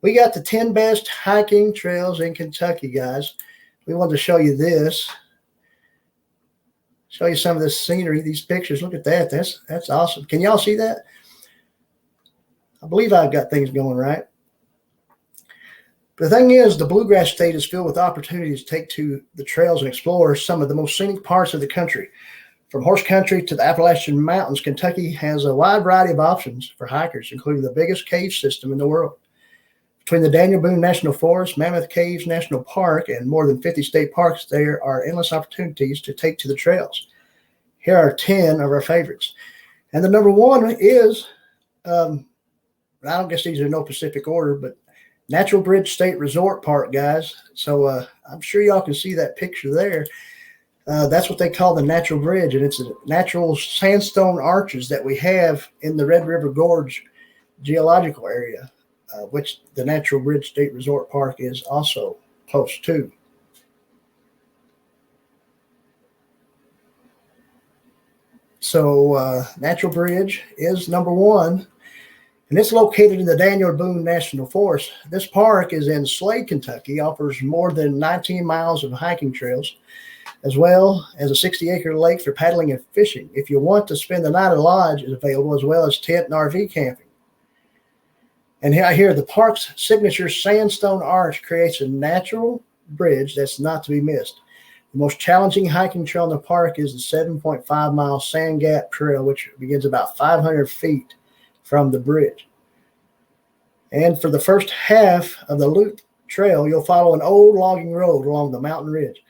We got the 10 best hiking trails in Kentucky, guys. We wanted to show you this. Show you some of this scenery, these pictures. Look at that. That's awesome. Can y'all see that? I believe I've got things going right. But the thing is, the Bluegrass State is filled with opportunities to take to the trails and explore some of the most scenic parts of the country. From horse country to the Appalachian Mountains, Kentucky has a wide variety of options for hikers, including the biggest cave system in the world. Between the Daniel Boone National Forest, Mammoth Caves National Park, and more than 50 state parks, there are endless opportunities to take to the trails. Here are 10 of our favorites. And the number one is, I don't guess these are no specific order, but Natural Bridge State Resort Park, guys. So I'm sure y'all can see that picture there. That's what they call the Natural Bridge, and it's a natural sandstone arches that we have in the Red River Gorge Geological area, which the Natural Bridge State Resort Park is also close to. So Natural Bridge is number one, and it's located in the Daniel Boone National Forest. This park is in Slade, Kentucky, offers more than 19 miles of hiking trails, as well as a 60-acre lake for paddling and fishing. If you want to spend the night at a lodge, is available, as well as tent and RV camping. And here, the park's signature sandstone arch creates a natural bridge that's not to be missed. The most challenging hiking trail in the park is the 7.5-mile Sand Gap Trail, which begins about 500 feet from the bridge. And for the first half of the loop trail, you'll follow an old logging road along the mountain ridge.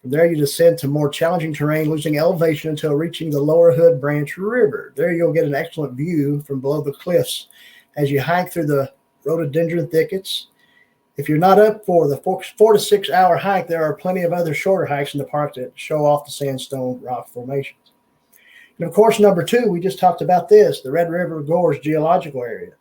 From there, you descend to more challenging terrain, losing elevation until reaching the Lower Hood Branch River. There, you'll get an excellent view from below the cliffs as you hike through the rhododendron thickets. If you're not up for the 4 to 6 hour hike, there are plenty of other shorter hikes in the park that show off the sandstone rock formations. And of course, number two, we just talked about this, the Red River Gorge Geological area.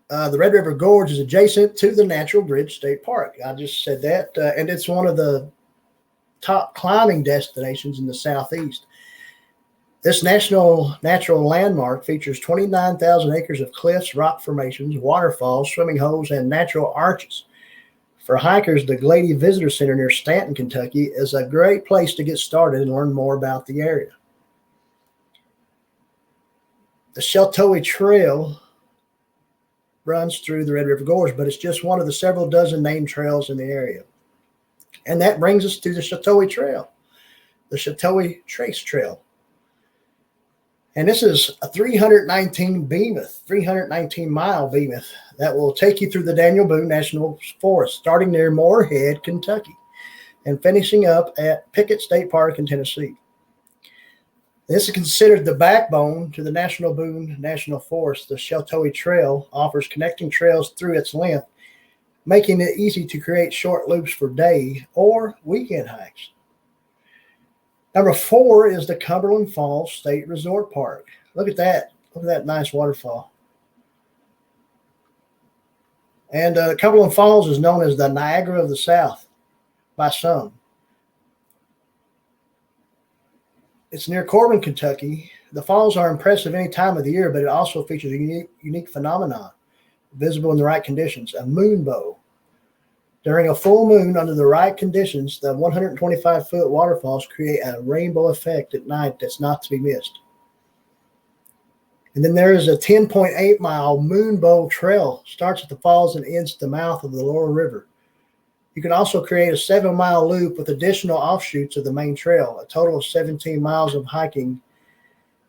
The Red River Gorge is adjacent to the Natural Bridge State Park. I just said that, and it's one of the top climbing destinations in the Southeast. This natural landmark features 29,000 acres of cliffs, rock formations, waterfalls, swimming holes, and natural arches. For hikers, the Glady Visitor Center near Stanton, Kentucky, is a great place to get started and learn more about the area. The Chateau Trail runs through the Red River Gorge, but it's just one of the several dozen named trails in the area. And that brings us to the Chateau Trail, the Chateau Trace Trail. And this is a 319-mile behemoth that will take you through the Daniel Boone National Forest, starting near Moorhead, Kentucky, and finishing up at Pickett State Park in Tennessee. This is considered the backbone to the National Boone National Forest. The Chateau Trail offers connecting trails through its length, making it easy to create short loops for day or weekend hikes. Number 4 is the Cumberland Falls State Resort Park. Look at that. Look at that nice waterfall. And Cumberland Falls is known as the Niagara of the South by some. It's near Corbin, Kentucky. The falls are impressive any time of the year, but it also features a unique phenomenon, visible in the right conditions, a moonbow. During a full moon, under the right conditions, the 125-foot waterfalls create a rainbow effect at night that's not to be missed. And then there is a 10.8-mile Moonbow Trail, starts at the falls and ends at the mouth of the lower river. You can also create a 7-mile loop with additional offshoots of the main trail. A total of 17 miles of hiking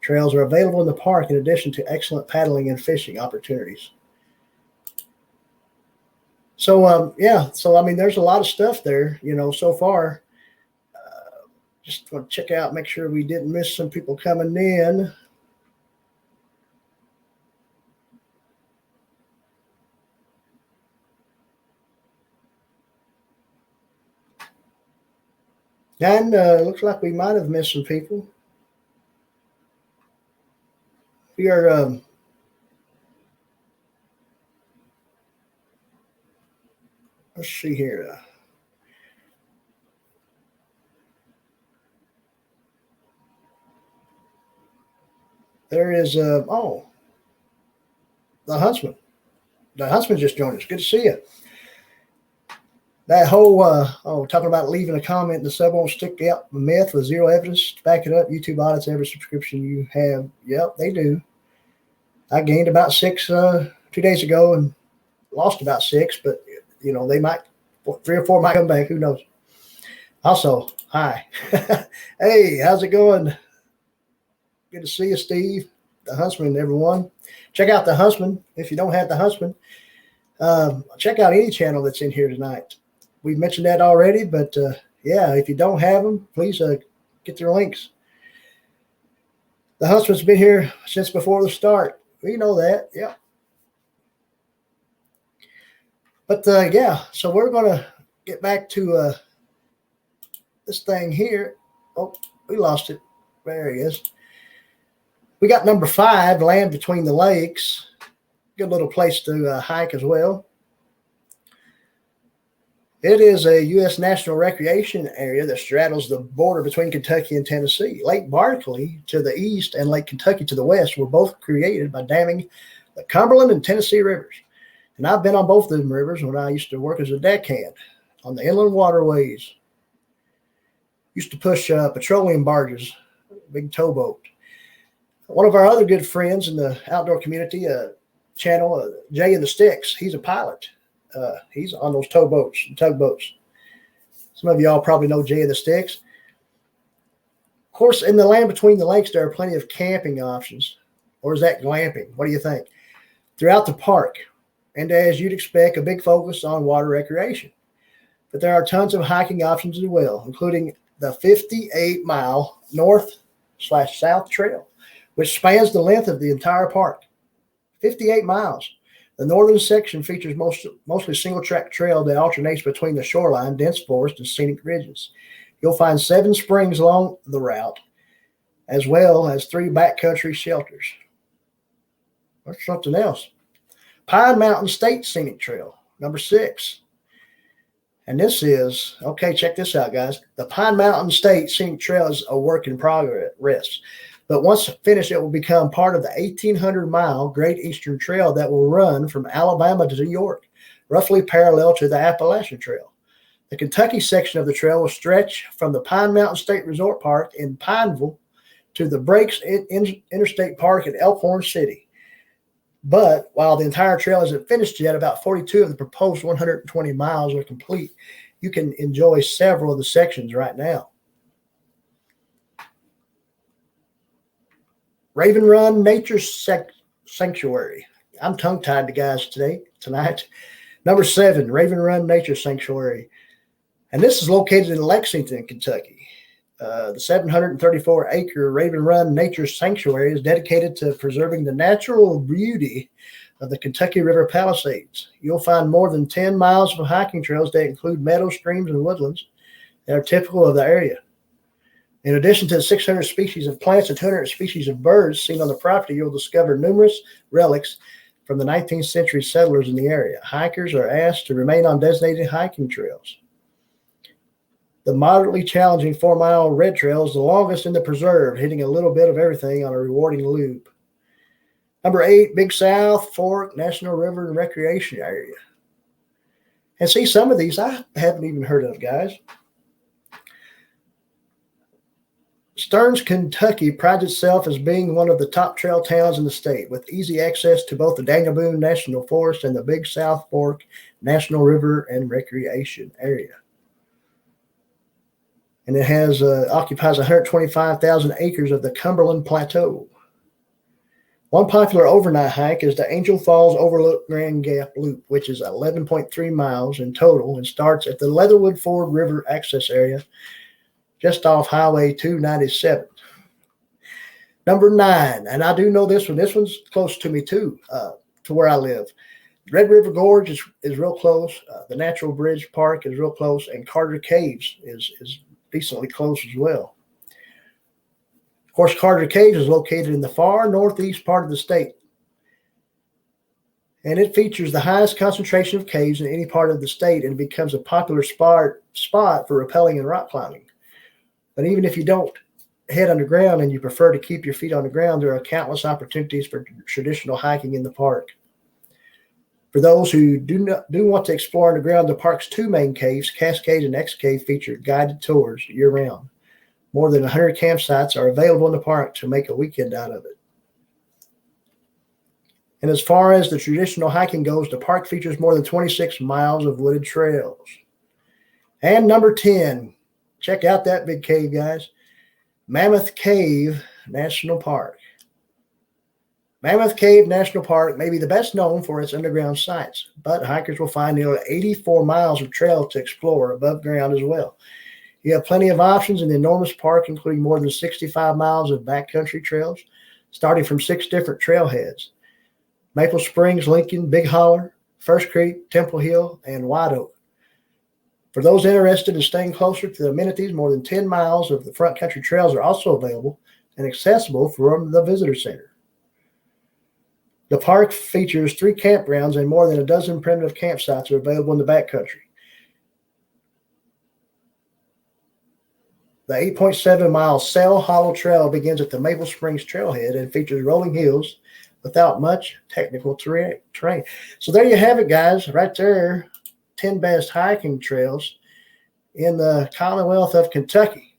trails are available in the park, in addition to excellent paddling and fishing opportunities. So, I mean, there's a lot of stuff there, so far. Just want to check out, make sure we didn't miss some people coming in. And looks like we might have missed some people. We are let's see here. There is, the Huntsman. The Huntsman just joined us. Good to see you. That whole, talking about leaving a comment in the sub won't stick. Yep, myth with zero evidence to back it up. YouTube audits every subscription you have. Yep, they do. I gained about 6 2 days ago and lost about 6, but they might, 3 or 4 might come back. Who knows? Also, hi. Hey, how's it going? Good to see you, Steve. The Huntsman, everyone. Check out the Huntsman. If you don't have the Huntsman, check out any channel that's in here tonight. We've mentioned that already, but if you don't have them, please get their links. The Huntsman's been here since before the start. We know that, yeah. But so we're going to get back to this thing here. Oh, we lost it. There he is. We got number 5, land between the lakes. Good little place to hike as well. It is a U.S. National Recreation Area that straddles the border between Kentucky and Tennessee. Lake Barkley to the east and Lake Kentucky to the west were both created by damming the Cumberland and Tennessee rivers. And I've been on both of them rivers when I used to work as a deckhand on the inland waterways. Used to push petroleum barges, big towboat. One of our other good friends in the outdoor community channel, Jay and the Sticks, he's a pilot. He's on those towboats and tugboats. Some of y'all probably know Jay and the Sticks. Of course, in the land between the lakes, there are plenty of camping options. Or is that glamping? What do you think? Throughout the park. And as you'd expect, a big focus on water recreation. But there are tons of hiking options as well, including the 58-mile north/south trail, which spans the length of the entire park. 58 miles. The northern section features mostly single-track trail that alternates between the shoreline, dense forest, and scenic ridges. You'll find 7 springs along the route, as well as 3 backcountry shelters. That's something else. Pine Mountain State Scenic Trail, number 6. And this is, check this out, guys. The Pine Mountain State Scenic Trail is a work in progress. But once finished, it will become part of the 1,800-mile Great Eastern Trail that will run from Alabama to New York, roughly parallel to the Appalachian Trail. The Kentucky section of the trail will stretch from the Pine Mountain State Resort Park in Pineville to the Breaks Interstate Park in Elkhorn City. But while the entire trail isn't finished yet, about 42 of the proposed 120 miles are complete. You can enjoy several of the sections right now. Raven Run Nature Sanctuary. I'm tongue-tied to guys tonight. Number 7, Raven Run Nature Sanctuary. And this is located in Lexington, Kentucky. The 734-acre Raven Run Nature Sanctuary is dedicated to preserving the natural beauty of the Kentucky River Palisades. You'll find more than 10 miles of hiking trails that include meadows, streams, and woodlands that are typical of the area. In addition to 600 species of plants and 200 species of birds seen on the property, you'll discover numerous relics from the 19th century settlers in the area. Hikers are asked to remain on designated hiking trails. The moderately challenging 4-mile Red Trail is the longest in the preserve, hitting a little bit of everything on a rewarding loop. Number 8, Big South Fork National River and Recreation Area. And see, some of these I haven't even heard of, guys. Stearns, Kentucky prides itself as being one of the top trail towns in the state, with easy access to both the Daniel Boone National Forest and the Big South Fork National River and Recreation Area. And it occupies 125,000 acres of the Cumberland Plateau. One popular overnight hike is the Angel Falls Overlook Grand Gap Loop, which is 11.3 miles in total and starts at the Leatherwood Ford River access area just off Highway 297. Number 9, and I do know this one. This one's close to me too, to where I live. Red River Gorge is real close. The Natural Bridge Park is real close, and Carter Caves is decently close as well. Of course, Carter Caves is located in the far northeast part of the state, and it features the highest concentration of caves in any part of the state and becomes a popular spot for rappelling and rock climbing. But even if you don't head underground and you prefer to keep your feet on the ground, there are countless opportunities for traditional hiking in the park. For those who do want to explore underground, the park's two main caves, Cascade and X Cave, feature guided tours year-round. More than 100 campsites are available in the park to make a weekend out of it. And as far as the traditional hiking goes, the park features more than 26 miles of wooded trails. And number 10, check out that big cave, guys. Mammoth Cave National Park. Mammoth Cave National Park may be the best known for its underground sites, but hikers will find nearly 84 miles of trail to explore above ground as well. You have plenty of options in the enormous park, including more than 65 miles of backcountry trails, starting from 6 different trailheads: Maple Springs, Lincoln, Big Holler, First Creek, Temple Hill, and White Oak. For those interested in staying closer to the amenities, more than 10 miles of the front country trails are also available and accessible from the visitor center. The park features 3 campgrounds and more than a dozen primitive campsites are available in the backcountry. The 8.7-mile Sail Hollow Trail begins at the Maple Springs Trailhead and features rolling hills without much technical terrain. So there you have it, guys, right there. 10 best hiking trails in the Commonwealth of Kentucky.